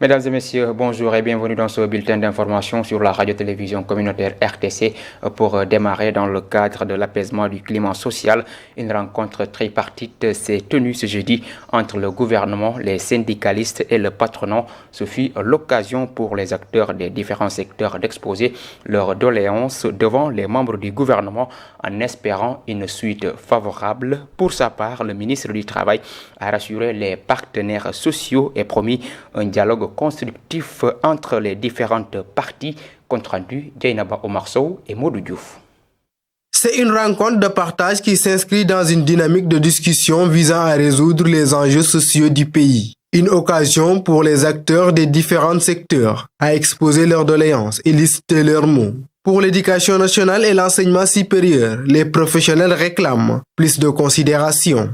Mesdames et messieurs, bonjour et bienvenue dans ce bulletin d'information sur la radio-télévision communautaire RTC. Pour démarrer dans le cadre de l'apaisement du climat social, une rencontre tripartite s'est tenue ce jeudi entre le gouvernement, les syndicalistes et le patronat. Ce fut l'occasion pour les acteurs des différents secteurs d'exposer leurs doléances devant les membres du gouvernement en espérant une suite favorable. Pour sa part, le ministre du Travail a rassuré les partenaires sociaux et promis un dialogue constructif entre les différentes parties. Compte rendu, Dieynaba Omar Sow et Modou Diouf. C'est une rencontre de partage qui s'inscrit dans une dynamique de discussion visant à résoudre les enjeux sociaux du pays. Une occasion pour les acteurs des différents secteurs à exposer leurs doléances et lister leurs mots. Pour l'éducation nationale et l'enseignement supérieur, les professionnels réclament plus de considération.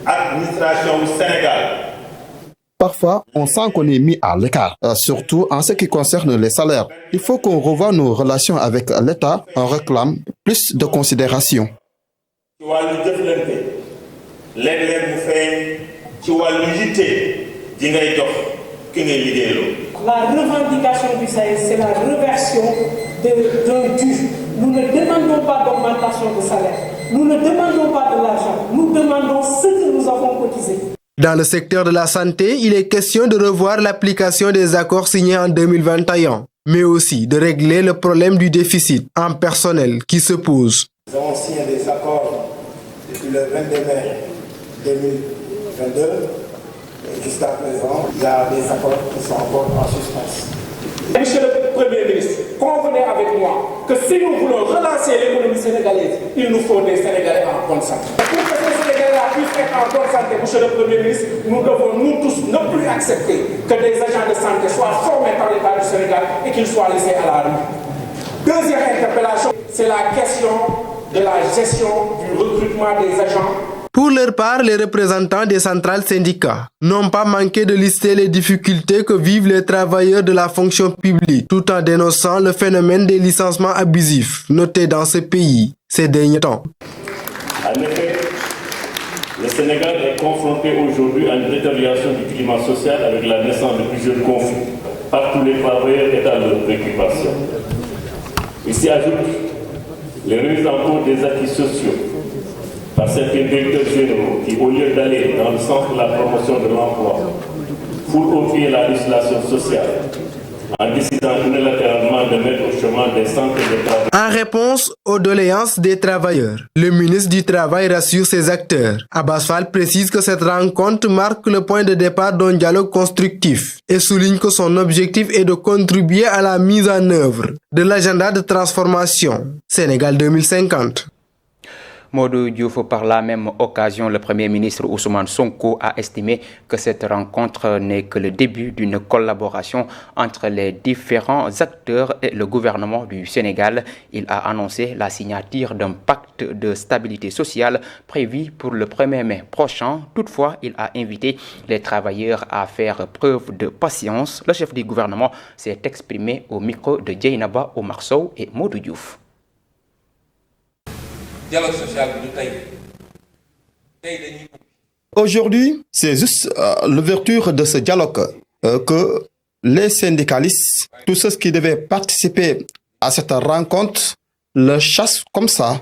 Administration du Sénégal. Parfois, on sent qu'on est mis à l'écart, surtout en ce qui concerne les salaires. Il faut qu'on revoie nos relations avec l'État. On réclame plus de considération. La revendication du SAES, c'est la réversion d'un dû. Nous ne demandons pas d'augmentation de salaire. Nous ne demandons pas de l'argent. Nous demandons ce que nous avons cotisé. Dans le secteur de la santé, il est question de revoir l'application des accords signés en 2021, mais aussi de régler le problème du déficit en personnel qui se pose. Nous avons signé des accords depuis le 22 mai 2022. Et jusqu'à présent, il y a des accords qui sont encore en suspens. Monsieur le Premier ministre, convenez avec moi que si nous voulons relancer l'économie sénégalaise, il nous faut des Sénégalais en bonne santé. Pour que ces Sénégalais puissent être en bonne santé, monsieur le Premier ministre, nous devons nous tous ne plus accepter que des agents de santé soient formés par l'État du Sénégal et qu'ils soient laissés à la rue. Deuxième interpellation, c'est la question de la gestion du recrutement des agents. Pour leur part, les représentants des centrales syndicats n'ont pas manqué de lister les difficultés que vivent les travailleurs de la fonction publique, tout en dénonçant le phénomène des licenciements abusifs noté dans ce pays ces derniers temps. En effet, le Sénégal est confronté aujourd'hui à une détérioration du climat social avec la naissance de plusieurs conflits. Partout les travailleurs étant leurs préoccupations. Ici ajoutent les remises en cause des acquis sociaux par certains directeurs généraux qui, au lieu d'aller dans le sens de la promotion de l'emploi, foulent au pied la législation sociale en décidant unilatéralement de mettre au chemin des centres de travail. En réponse aux doléances des travailleurs, le ministre du Travail rassure ses acteurs. Abbas Fall précise que cette rencontre marque le point de départ d'un dialogue constructif et souligne que son objectif est de contribuer à la mise en œuvre de l'agenda de transformation Sénégal 2050. Modou Diouf, par la même occasion, le Premier ministre Ousmane Sonko a estimé que cette rencontre n'est que le début d'une collaboration entre les différents acteurs et le gouvernement du Sénégal. Il a annoncé la signature d'un pacte de stabilité sociale prévu pour le 1er mai prochain. Toutefois, il a invité les travailleurs à faire preuve de patience. Le chef du gouvernement s'est exprimé au micro de Dieynaba Omar Sow et Modou Diouf. Aujourd'hui, c'est juste l'ouverture de ce dialogue que les syndicalistes, tous ceux qui devaient participer à cette rencontre, le chassent comme ça.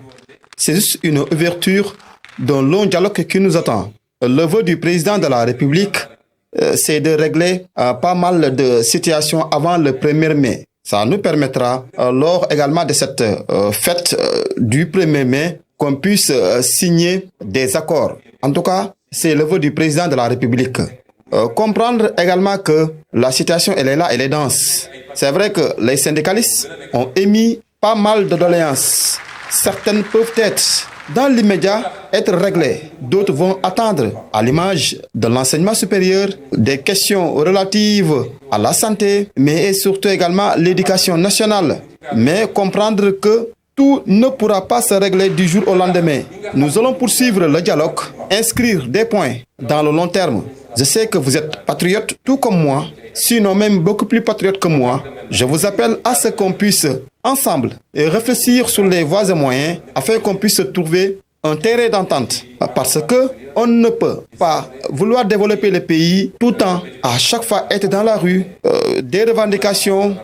C'est juste une ouverture d'un long dialogue qui nous attend. Le vœu du président de la République, c'est de régler pas mal de situations avant le 1er mai. Ça nous permettra, lors également de cette fête du 1er mai, qu'on puisse signer des accords. En tout cas, c'est le vœu du président de la République. Comprendre également que la situation, elle est là, elle est dense. C'est vrai que les syndicalistes ont émis pas mal de doléances. Certaines peuvent être, dans l'immédiat, être réglées. D'autres vont attendre, à l'image de l'enseignement supérieur, des questions relatives à la santé, mais surtout également l'éducation nationale. Mais comprendre que tout ne pourra pas se régler du jour au lendemain. Nous allons poursuivre le dialogue, inscrire des points dans le long terme. Je sais que vous êtes patriotes tout comme moi sinon même beaucoup plus patriotes que moi, je vous appelle à ce qu'on puisse ensemble réfléchir sur les voies et moyens afin qu'on puisse trouver un terrain d'entente. Parce que on ne peut pas vouloir développer le pays tout en à chaque fois être dans la rue, des revendications,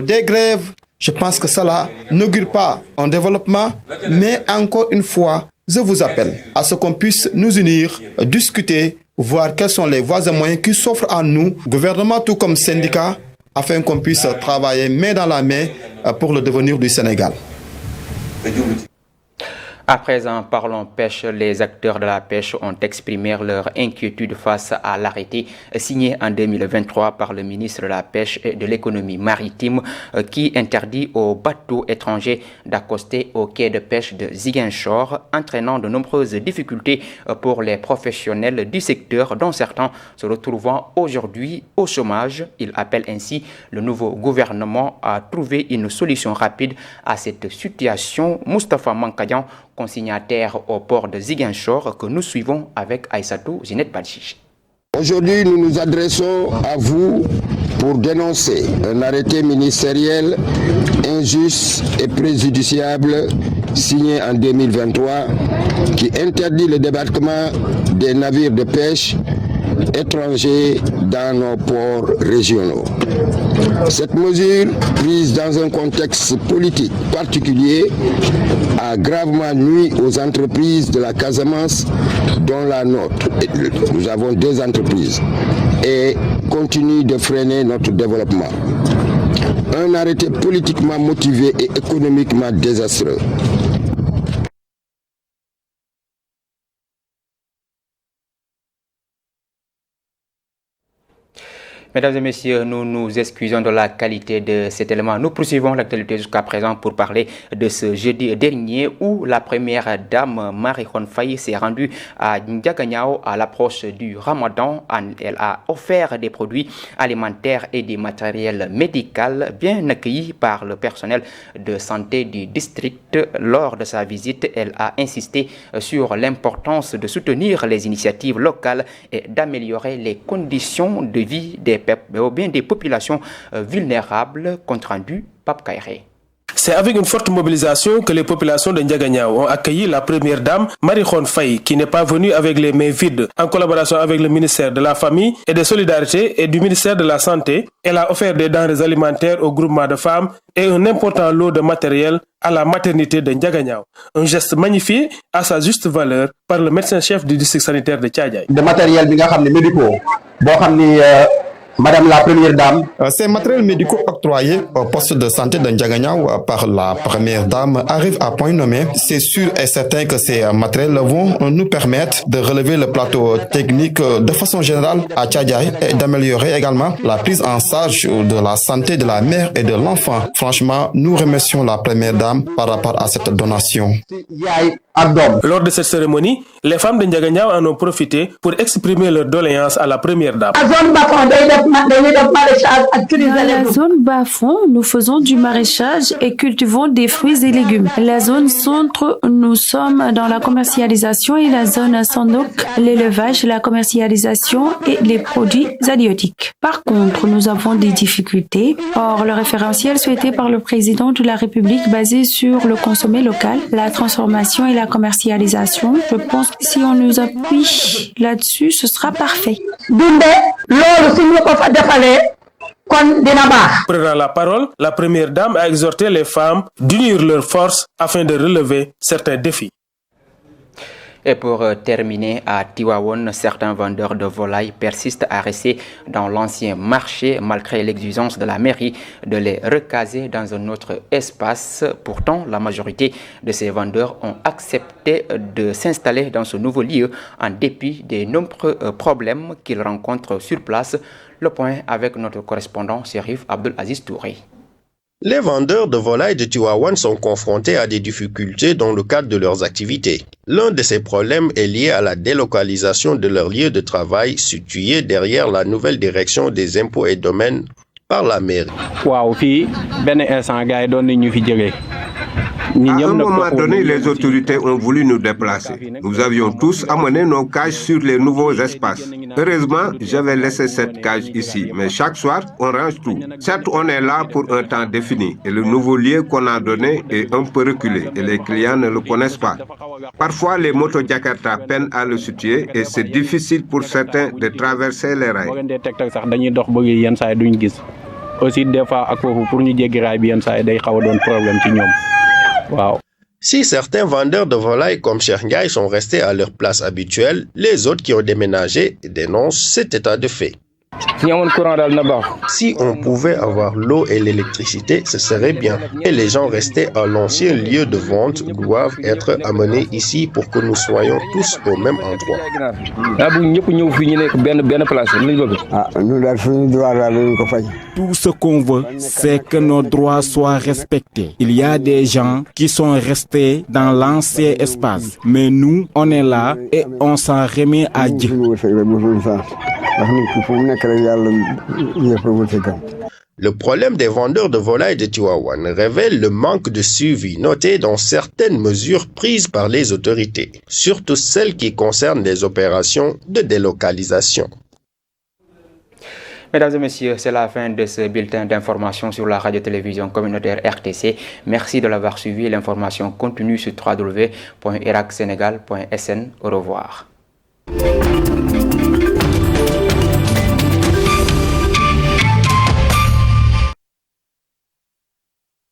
des grèves. Je pense que cela n'augure pas un développement, mais encore une fois, je vous appelle à ce qu'on puisse nous unir, discuter, voir quelles sont les voies et moyens qui s'offrent à nous, gouvernement tout comme syndicat, afin qu'on puisse travailler main dans la main pour le devenir du Sénégal. À présent, parlons pêche. Les acteurs de la pêche ont exprimé leur inquiétude face à l'arrêté signé en 2023 par le ministre de la Pêche et de l'Économie maritime qui interdit aux bateaux étrangers d'accoster au quai de pêche de Ziguinchor, entraînant de nombreuses difficultés pour les professionnels du secteur, dont certains se retrouvant aujourd'hui au chômage. Il appelle ainsi le nouveau gouvernement à trouver une solution rapide à cette situation. Moustapha Mankadian, consignataire au port de Ziguinchor, que nous suivons avec Aïssatou Zinette Badji. Aujourd'hui, nous nous adressons à vous pour dénoncer un arrêté ministériel injuste et préjudiciable signé en 2023 qui interdit le débarquement des navires de pêche étrangers dans nos ports régionaux. Cette mesure, prise dans un contexte politique particulier, a gravement nui aux entreprises de la Casamance, dont la nôtre. Nous avons 2 entreprises et continue de freiner notre développement. Un arrêté politiquement motivé et économiquement désastreux. Mesdames et messieurs, nous nous excusons de la qualité de cet élément. Nous poursuivons l'actualité jusqu'à présent pour parler de ce jeudi dernier où la première dame Marie-Khone Faye s'est rendue à Ndiaganiao à l'approche du Ramadan. Elle a offert des produits alimentaires et des matériels médicaux bien accueillis par le personnel de santé du district. Lors de sa visite, elle a insisté sur l'importance de soutenir les initiatives locales et d'améliorer les conditions de vie des populations vulnérables. Compte rendu, Pape Kairé. C'est avec une forte mobilisation que les populations de Ndiaganiao ont accueilli la première dame, Marie-Khone Faye, qui n'est pas venue avec les mains vides. En collaboration avec le ministère de la Famille et des Solidarités et du ministère de la Santé, elle a offert des denrées alimentaires au groupement de femmes et un important lot de matériel à la maternité de Ndiaganiao. Un geste magnifié à sa juste valeur par le médecin-chef du district sanitaire de Thiadiaye. De matériel médicaux, Madame la Première Dame. Ces matériels médicaux octroyés au poste de santé de Ndiaganiao par la Première Dame arrivent à point nommé. C'est sûr et certain que ces matériels vont nous permettre de relever le plateau technique de façon générale à Thiadiaye et d'améliorer également la prise en charge de la santé de la mère et de l'enfant. Franchement, nous remercions la Première Dame par rapport à cette donation. Lors de cette cérémonie, les femmes de Ndiaganiao en ont profité pour exprimer leur doléance à la Première Dame. Dans la zone bas-fond, nous faisons du maraîchage et cultivons des fruits et légumes. La zone centre, nous sommes dans la commercialisation et la zone Sandok, l'élevage, la commercialisation et les produits halieutiques. Par contre, nous avons des difficultés. Or, le référentiel souhaité par le président de la République basé sur le consommé local, la transformation et la commercialisation, je pense que si on nous appuie là-dessus, ce sera parfait. Prenant la parole, la Première Dame a exhorté les femmes d'unir leurs forces afin de relever certains défis. Et pour terminer, à Tivaouane, certains vendeurs de volailles persistent à rester dans l'ancien marché malgré l'exigence de la mairie de les recaser dans un autre espace. Pourtant, la majorité de ces vendeurs ont accepté de s'installer dans ce nouveau lieu en dépit des nombreux problèmes qu'ils rencontrent sur place. Le point avec notre correspondant Chérif Abdul Aziz Touré. Les vendeurs de volailles de Tivaouane sont confrontés à des difficultés dans le cadre de leurs activités. L'un de ces problèmes est lié à la délocalisation de leur lieu de travail situé derrière la nouvelle direction des impôts et domaines par la mairie. un moment donné, les autorités ont voulu nous déplacer. Nous avions tous amené nos cages sur les nouveaux espaces. Heureusement, j'avais laissé cette cage ici, mais chaque soir, on range tout. Certes, on est là pour un temps défini et le nouveau lieu qu'on a donné est un peu reculé et les clients ne le connaissent pas. Parfois, les motos Jakarta peinent à le situer et c'est difficile pour certains de traverser les rails. Aussi des fois ak fofu pour ñu jéggi raay bi yenn saa day xaw doon problème ci ñoom waaw. Si certains vendeurs de volailles comme Cheikh Ndiaye sont restés à leur place habituelle, les autres qui ont déménagé dénoncent cet état de fait. Si on pouvait avoir l'eau et l'électricité, ce serait bien. Et les gens restés à l'ancien lieu de vente doivent être amenés ici pour que nous soyons tous au même endroit. Tout ce qu'on veut, c'est que nos droits soient respectés. Il y a des gens qui sont restés dans l'ancien espace, mais nous, on est là et on s'en remet à Dieu. Le problème des vendeurs de volailles de Tivaouane révèle le manque de suivi noté dans certaines mesures prises par les autorités, surtout celles qui concernent les opérations de délocalisation. Mesdames et messieurs, c'est la fin de ce bulletin d'information sur la radio-télévision communautaire RTC. Merci de l'avoir suivi. L'information continue sur www.iracsenegal.sn. Au revoir.